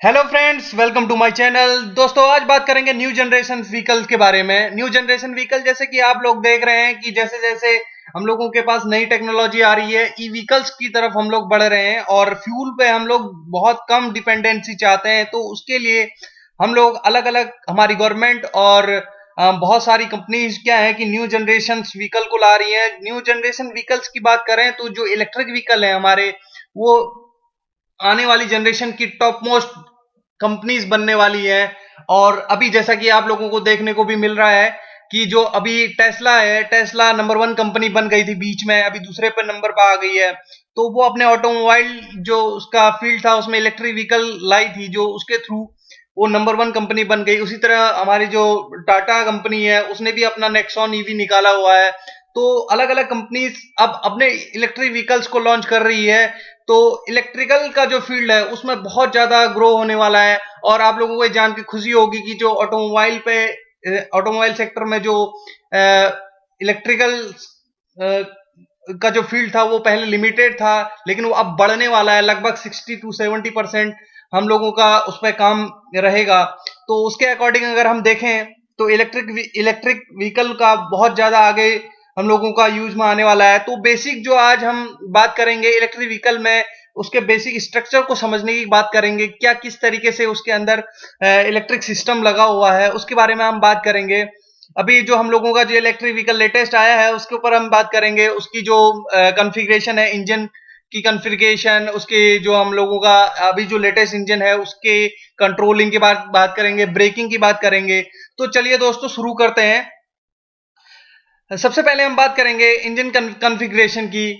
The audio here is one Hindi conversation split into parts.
Hello friends, welcome to my channel. दोस्तों, आज बात करेंगे न्यू जनरेशन व्हीकल के बारे में। न्यू जनरेशन व्हीकल, जैसे कि आप लोग देख रहे हैं कि जैसे जैसे हम लोगों के पास नई टेक्नोलॉजी आ रही है, ई व्हीकल्स की तरफ हम लोग बढ़ रहे हैं और फ्यूल पे हम लोग बहुत कम डिपेंडेंसी चाहते हैं। तो उसके लिए हम लोग अलग अलग, हमारी गवर्नमेंट और बहुत सारी कंपनीज क्या है कि न्यू जनरेशन व्हीकल को ला रही है। न्यू जनरेशन व्हीकल्स की बात करें तो जो इलेक्ट्रिक व्हीकल है हमारे, वो आने वाली जनरेशन की टॉप मोस्ट कंपनीज बनने वाली है। और अभी जैसा कि आप लोगों को देखने को भी मिल रहा है कि जो अभी टेस्ला है, टेस्ला नंबर 1 कंपनी बन गई थी बीच में, अभी दूसरे पे नंबर पर आ गई है। तो वो अपने ऑटोमोबाइल जो उसका फील्ड था उसमें इलेक्ट्रिक व्हीकल लाई थी, जो उसके थ्रू वो नंबर 1 कंपनी बन गई। उसी तरह हमारी जो टाटा कंपनी है उसने भी अपना नेक्सॉन ईवी निकाला हुआ है। तो अलग अलग कंपनीज अब अपने इलेक्ट्रिक व्हीकल्स को लॉन्च कर रही है। तो इलेक्ट्रिकल का जो फील्ड है उसमें बहुत ज्यादा ग्रो होने वाला है। और आप लोगों को ये जान के खुशी होगी कि जो ऑटोमोबाइल सेक्टर में जो इलेक्ट्रिकल का जो फील्ड था वो पहले लिमिटेड था, लेकिन वो अब बढ़ने वाला है। लगभग 60 to 70% हम लोगों का उस पर काम रहेगा। तो उसके अकॉर्डिंग अगर हम देखें तो इलेक्ट्रिक व्हीकल का बहुत ज्यादा आगे हम लोगों का यूज में आने वाला है। तो बेसिक जो आज हम बात करेंगे इलेक्ट्रिक व्हीकल में, उसके बेसिक स्ट्रक्चर को समझने की बात करेंगे। क्या किस तरीके से उसके अंदर इलेक्ट्रिक सिस्टम लगा हुआ है उसके बारे में हम बात करेंगे। अभी जो हम लोगों का जो इलेक्ट्रिक व्हीकल लेटेस्ट आया है उसके ऊपर हम बात करेंगे। उसकी जो कॉन्फ़िगरेशन है, इंजन की कॉन्फ़िगरेशन, उसके जो हम लोगों का अभी जो लेटेस्ट इंजन है उसके कंट्रोलिंग की बात करेंगे, ब्रेकिंग की बात करेंगे। तो चलिए दोस्तों, शुरू करते हैं। सबसे पहले हम बात करेंगे इंजन कॉन्फ़िगरेशन की।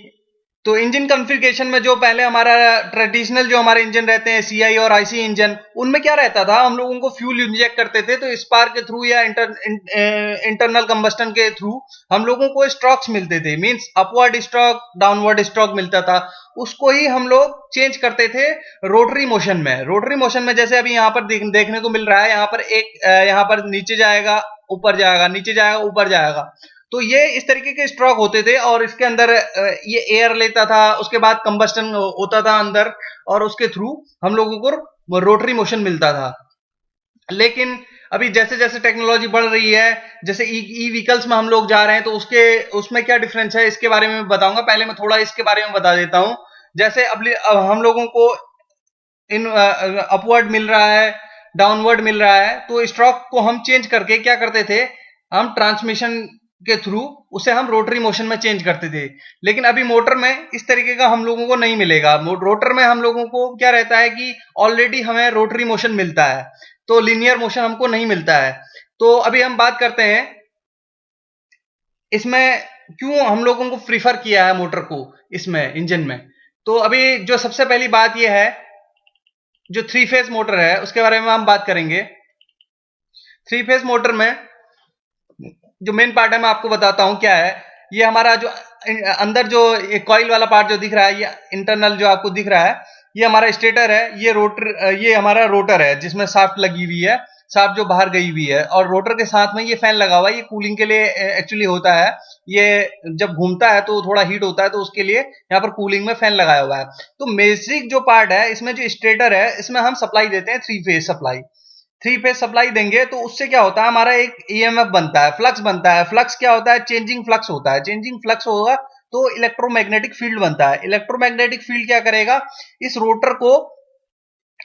तो इंजन कॉन्फ़िगरेशन में जो पहले हमारा ट्रेडिशनल जो हमारे इंजन रहते हैं, सीआई और आईसी इंजन, उनमें क्या रहता था, हम लोगों को फ्यूल इंजेक्ट करते थे तो स्पार्क के थ्रू या इंटरनल कंबस्टन के थ्रू हम लोगों को स्ट्रोक्स मिलते थे। Means upward stroke, downward stroke मिलता था। उसको ही हम लोग चेंज करते थे रोटरी मोशन में। रोटरी मोशन में जैसे अभी यहाँ पर देखने को मिल रहा है, यहाँ पर यहाँ पर नीचे जाएगा, ऊपर जाएगा, नीचे जाएगा, ऊपर जाएगा। तो ये इस तरीके के स्ट्रोक होते थे और इसके अंदर ये एयर लेता था, उसके बाद कंबस्टन होता था अंदर, और उसके थ्रू हम लोगों को रोटरी मोशन मिलता था। लेकिन अभी जैसे जैसे टेक्नोलॉजी बढ़ रही है, जैसे ई व्हीकल्स में हम लोग जा रहे हैं, तो उसके उसमें क्या डिफरेंस है इसके बारे में बताऊंगा। पहले मैं थोड़ा इसके बारे में बता देता हूं। जैसे अब हम लोगों को इन अपवर्ड मिल रहा है, डाउनवर्ड मिल रहा है, तो स्ट्रोक को हम चेंज करके क्या करते थे, हम ट्रांसमिशन के थ्रू उसे हम रोटरी मोशन में चेंज करते थे। लेकिन अभी मोटर में इस तरीके का हम लोगों को नहीं मिलेगा। रोटर में हम लोगों को क्या रहता है कि ऑलरेडी हमें रोटरी मोशन मिलता है, तो लीनियर मोशन हमको नहीं मिलता है। तो अभी हम बात करते हैं इसमें क्यों हम लोगों को प्रीफर किया है मोटर को इसमें, इंजन में। तो अभी जो सबसे पहली बात यह है, जो 3 फेज मोटर है उसके बारे में हम बात करेंगे। 3 फेज मोटर में जो मेन पार्ट है मैं आपको बताता हूं क्या है। ये हमारा जो अंदर जो कॉइल वाला पार्ट जो दिख रहा है, ये इंटरनल जो आपको दिख रहा है, ये हमारा स्टेटर है। ये हमारा रोटर है जिसमें शाफ्ट लगी हुई है, शाफ्ट जो बाहर गई हुई है, और रोटर के साथ में ये फैन लगा हुआ है। ये कूलिंग के लिए एक्चुअली होता है। ये जब घूमता है तो थोड़ा हीट होता है, तो उसके लिए यहाँ पर कूलिंग में फैन लगाया हुआ है। तो बेसिक जो पार्ट है इसमें, जो स्टेटर है, इसमें हम सप्लाई देते हैं 3 फेज सप्लाई। 3 फेज सप्लाई देंगे तो उससे क्या होता है, हमारा एक ईएमएफ बनता है, फ्लक्स बनता है। फ्लक्स क्या होता है, चेंजिंग फ्लक्स होता है। चेंजिंग फ्लक्स होगा तो इलेक्ट्रोमैग्नेटिक फील्ड बनता है। इलेक्ट्रोमैग्नेटिक फील्ड क्या करेगा, इस रोटर को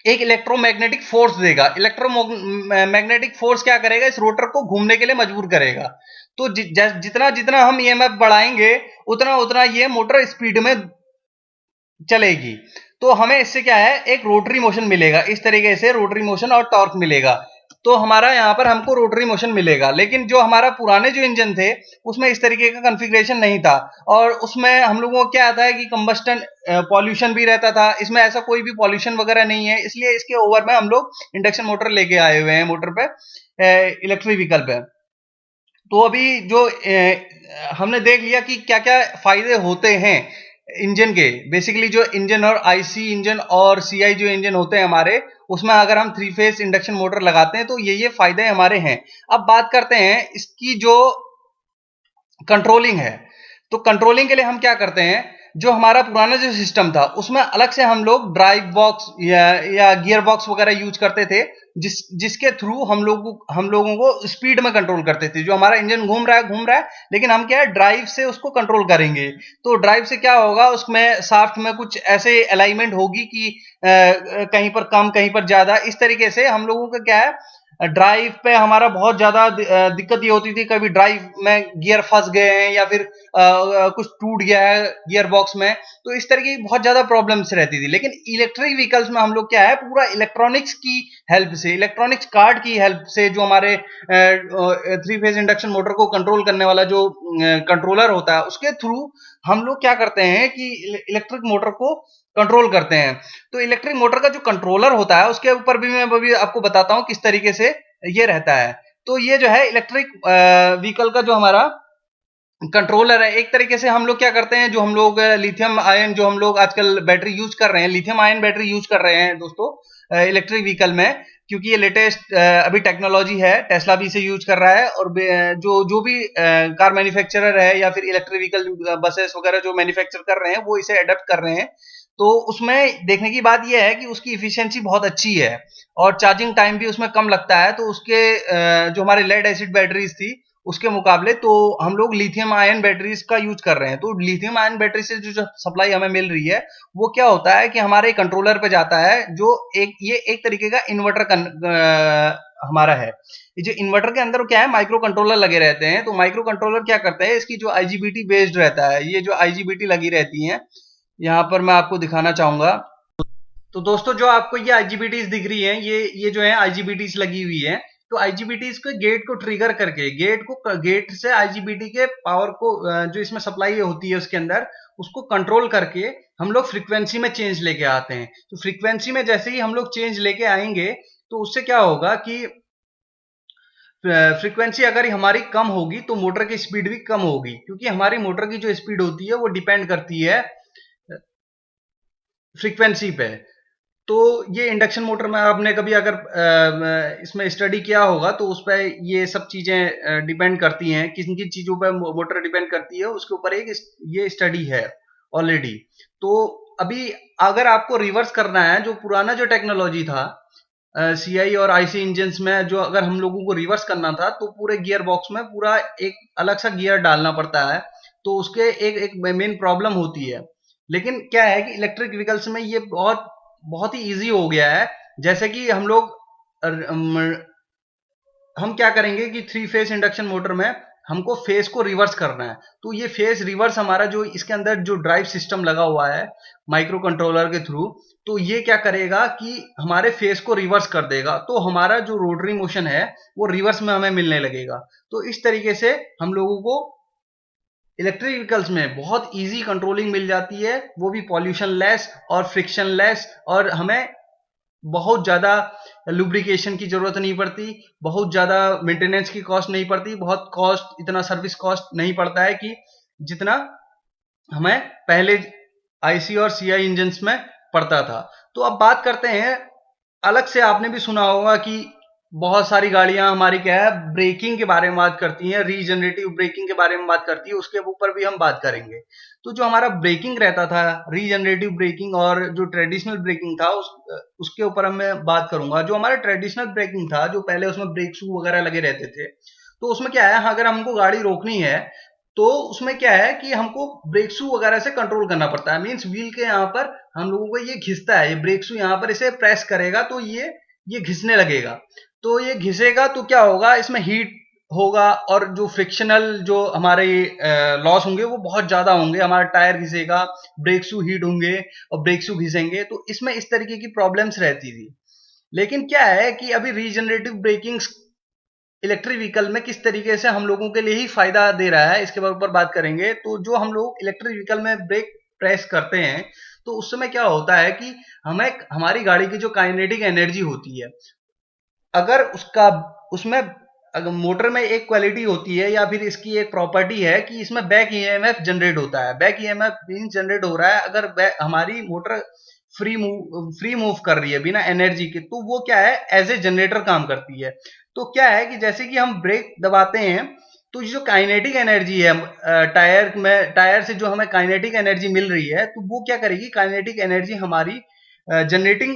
एक इलेक्ट्रोमैग्नेटिक फोर्स देगा। इलेक्ट्रोमैग्नेटिक फोर्स क्या करेगा, इस रोटर को घूमने के लिए मजबूर करेगा। तो जितना जितना हम ईएमएफ बढ़ाएंगे उतना उतना ये मोटर स्पीड में चलेगी। तो हमें इससे क्या है, एक रोटरी मोशन मिलेगा। इस तरीके से रोटरी मोशन और टॉर्क मिलेगा। तो हमारा यहाँ पर हमको रोटरी मोशन मिलेगा। लेकिन जो हमारा पुराने जो इंजन थे उसमें इस तरीके का कॉन्फ़िगरेशन नहीं था, और उसमें हम लोगों को क्या आता है कि कंबस्टन पॉल्यूशन भी रहता था। इसमें ऐसा कोई भी पॉल्यूशन वगैरह नहीं है, इसलिए इसके ओवर में हम लोग इंडक्शन मोटर लेके आए हुए हैं मोटर पे, इलेक्ट्रिक व्हीकल पे। तो अभी जो हमने देख लिया कि क्या क्या फायदे होते हैं इंजन के। बेसिकली जो इंजन और आईसी इंजन और सीआई जो इंजन होते हैं हमारे, उसमें अगर हम 3 फेज इंडक्शन मोटर लगाते हैं तो ये फायदे हमारे हैं। अब बात करते हैं इसकी जो कंट्रोलिंग है। तो कंट्रोलिंग के लिए हम क्या करते हैं, जो हमारा पुराना जो सिस्टम था उसमें अलग से हम लोग ड्राइव बॉक्स या गियर बॉक्स वगैरह यूज करते थे, जिसके थ्रू हम लोगों को स्पीड में कंट्रोल करते थे। जो हमारा इंजन घूम रहा है, लेकिन हम क्या है ड्राइव से उसको कंट्रोल करेंगे। तो ड्राइव से क्या होगा, उसमें शाफ्ट में कुछ ऐसे अलाइनमेंट होगी कि कहीं पर कम कहीं पर ज्यादा, इस तरीके से हम लोगों का क्या है ड्राइव पे हमारा बहुत ज्यादा दिक्कत ये होती थी, कभी ड्राइव में गियर फंस गए हैं या फिर कुछ टूट गया है गियर बॉक्स में, तो इस तरह की बहुत ज्यादा प्रॉब्लम्स रहती थी। लेकिन इलेक्ट्रिक व्हीकल्स में हम लोग क्या है पूरा इलेक्ट्रॉनिक्स की हेल्प से, इलेक्ट्रॉनिक्स कार्ड की हेल्प से, जो हमारे 3 फेज इंडक्शन मोटर को कंट्रोल करने वाला जो कंट्रोलर होता है उसके थ्रू हम लोग क्या करते हैं कि इलेक्ट्रिक मोटर को कंट्रोल करते हैं। तो इलेक्ट्रिक मोटर का जो कंट्रोलर होता है उसके ऊपर भी मैं अभी आपको बताता हूं किस तरीके से ये रहता है। तो ये जो है इलेक्ट्रिक व्हीकल का जो हमारा कंट्रोलर है, एक तरीके से हम लोग क्या करते हैं, जो हम लोग लिथियम आयन, जो हम लोग आजकल बैटरी यूज कर रहे हैं, लिथियम आयन बैटरी यूज कर रहे हैं दोस्तों इलेक्ट्रिक व्हीकल में, क्योंकि ये लेटेस्ट अभी टेक्नोलॉजी है। टेस्ला भी इसे यूज कर रहा है, और जो भी कार मैन्युफैक्चरर है या फिर इलेक्ट्रिक व्हीकल बसेस वगैरह जो मैन्युफैक्चर कर रहे हैं वो इसे अडेप्ट कर रहे हैं। तो उसमें देखने की बात यह है कि उसकी इफिशियंसी बहुत अच्छी है और चार्जिंग टाइम भी उसमें कम लगता है। तो उसके जो हमारे लेड एसिड बैटरीज थी उसके मुकाबले तो हम लोग लिथियम आयन बैटरीज का यूज कर रहे हैं। तो लिथियम आयन बैटरी से जो सप्लाई हमें मिल रही है वो क्या होता है कि हमारे कंट्रोलर पे जाता है, जो ये एक तरीके का इन्वर्टर हमारा है। ये जो इन्वर्टर के अंदर क्या है माइक्रो कंट्रोलर लगे रहते हैं। तो माइक्रो कंट्रोलर क्या करते हैं, इसकी जो आईजीबीटी बेस्ड रहता है, ये जो आईजीबीटी लगी रहती है, यहाँ पर मैं आपको दिखाना चाहूंगा। तो दोस्तों जो आपको ये आईजीबीटीज दिख रही है, ये जो है आईजीबीटीज लगी हुई है। तो आईजीबीटीज को गेट को ट्रिगर करके, गेट से आईजीबीटी के पावर को जो इसमें सप्लाई होती है उसके अंदर, उसको कंट्रोल करके हम लोग फ्रीक्वेंसी में चेंज लेके आते हैं। तो फ्रीक्वेंसी में जैसे ही हम लोग चेंज लेके आएंगे तो उससे क्या होगा कि फ्रीक्वेंसी अगर हमारी कम होगी तो मोटर की स्पीड भी कम होगी, क्योंकि हमारी मोटर की जो स्पीड होती है वो डिपेंड करती है फ्रीक्वेंसी पे। तो ये इंडक्शन मोटर में आपने कभी अगर इसमें स्टडी किया होगा तो उस पर ये सब चीजें डिपेंड करती हैं, किन किन चीजों पर मोटर डिपेंड करती है उसके ऊपर एक ये स्टडी है ऑलरेडी। तो अभी अगर आपको रिवर्स करना है, जो पुराना जो टेक्नोलॉजी था सीआई और आईसी इंजन में, जो अगर हम लोगों को रिवर्स करना था तो पूरे गियर बॉक्स में पूरा एक अलग सा गियर डालना पड़ता है। तो उसके एक मेन प्रॉब्लम होती है। लेकिन क्या है कि इलेक्ट्रिक व्हीकल्स में ये बहुत ही इजी हो गया है। जैसे कि हम क्या करेंगे कि 3 फेज इंडक्शन मोटर में हमको फेस को रिवर्स करना है। तो ये फेस रिवर्स हमारा जो इसके अंदर जो ड्राइव सिस्टम लगा हुआ है माइक्रो कंट्रोलर के थ्रू, तो ये क्या करेगा कि हमारे फेस को रिवर्स कर देगा। तो हमारा जो रोटरी मोशन है वो रिवर्स में हमें मिलने लगेगा। तो इस तरीके से हम लोगों को इलेक्ट्रिक व्हीकल्स में बहुत इजी कंट्रोलिंग मिल जाती है, वो भी पॉल्यूशन लेस और फ्रिक्शन लेस, और हमें बहुत ज्यादा लुब्रिकेशन की जरूरत नहीं पड़ती, बहुत ज्यादा मेंटेनेंस की कॉस्ट नहीं पड़ती, बहुत कॉस्ट इतना सर्विस कॉस्ट नहीं पड़ता है कि जितना हमें पहले आईसी और सीआई इंजन में पड़ता था। तो अब बात करते हैं, अलग से आपने भी सुना होगा कि बहुत सारी गाड़ियां हमारी क्या है ब्रेकिंग के बारे में बात करती हैं, रीजनरेटिव ब्रेकिंग के बारे में बात करती है, उसके ऊपर भी हम बात करेंगे। तो जो हमारा ब्रेकिंग रहता था, रीजनरेटिव ब्रेकिंग और जो ट्रेडिशनल ब्रेकिंग था, उसके ऊपर मैं बात करूंगा। जो हमारा ट्रेडिशनल ब्रेकिंग था, जो पहले उसमें ब्रेक शू वगैरह लगे रहते थे, तो उसमें क्या है अगर हमको गाड़ी रोकनी है तो उसमें क्या है कि हमको ब्रेक शू वगैरह से कंट्रोल करना पड़ता है। मींस व्हील के यहाँ पर हम लोगों को ये घिसता है, ये ब्रेक शू यहाँ पर इसे प्रेस करेगा तो ये घिसने लगेगा। तो ये घिसेगा तो क्या होगा, इसमें हीट होगा और जो फ्रिक्शनल जो हमारे लॉस होंगे वो बहुत ज्यादा होंगे। हमारा टायर घिसेगा, ब्रेक शू हीट होंगे और ब्रेक शू घिसेंगे, तो इसमें इस तरीके की प्रॉब्लम्स रहती थी। लेकिन क्या है कि अभी रीजनरेटिव ब्रेकिंग इलेक्ट्रिक व्हीकल में किस तरीके से हम लोगों के लिए ही फायदा दे रहा है, इसके ऊपर बात करेंगे। तो जो हम लोग इलेक्ट्रिक व्हीकल में ब्रेक प्रेस करते हैं तो उस समय क्या होता है कि हमें हमारी गाड़ी की जो काइनेटिक एनर्जी होती है, अगर उसमें अगर मोटर में एक क्वालिटी होती है या फिर इसकी एक प्रॉपर्टी है कि इसमें बैक ईएमएफ जनरेट होता है। बैक ईएमएफ मींस जनरेट हो रहा है अगर हमारी मोटर फ्री मूव कर रही है बिना एनर्जी के, तो वो क्या है एज ए जनरेटर काम करती है। तो क्या है कि जैसे कि हम ब्रेक दबाते हैं तो ये जो काइनेटिक एनर्जी है टायर से जो हमें काइनेटिक एनर्जी मिल रही है, तो वो क्या करेगी, काइनेटिक एनर्जी हमारी जनरेटिंग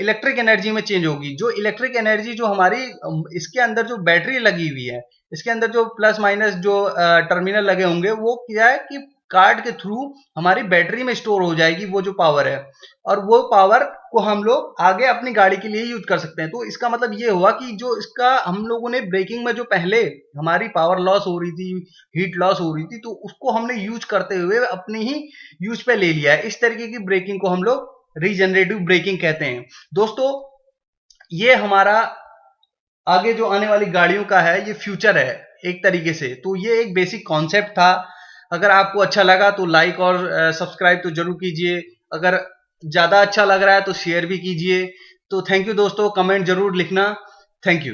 इलेक्ट्रिक एनर्जी में चेंज होगी। जो इलेक्ट्रिक एनर्जी जो हमारी इसके अंदर जो बैटरी लगी हुई है, इसके अंदर जो प्लस माइनस जो टर्मिनल लगे होंगे, वो क्या है कि कार्ड के थ्रू हमारी बैटरी में स्टोर हो जाएगी वो जो पावर है, और वो पावर को हम लोग आगे अपनी गाड़ी के लिए यूज कर सकते हैं। तो इसका मतलब ये हुआ कि जो इसका हम लोगों ने ब्रेकिंग में जो पहले हमारी पावर लॉस हो रही थी, हीट लॉस हो रही थी, तो उसको हमने यूज करते हुए अपनी ही यूज पे ले लिया है। इस तरीके की ब्रेकिंग को हम लोग रीजनरेटिव ब्रेकिंग कहते हैं। दोस्तों, ये हमारा आगे जो आने वाली गाड़ियों का है, ये फ्यूचर है एक तरीके से। तो ये एक बेसिक कॉन्सेप्ट था। अगर आपको अच्छा लगा तो लाइक और सब्सक्राइब तो जरूर कीजिए। अगर ज्यादा अच्छा लग रहा है तो शेयर भी कीजिए। तो थैंक यू दोस्तों, कमेंट जरूर लिखना। Thank you.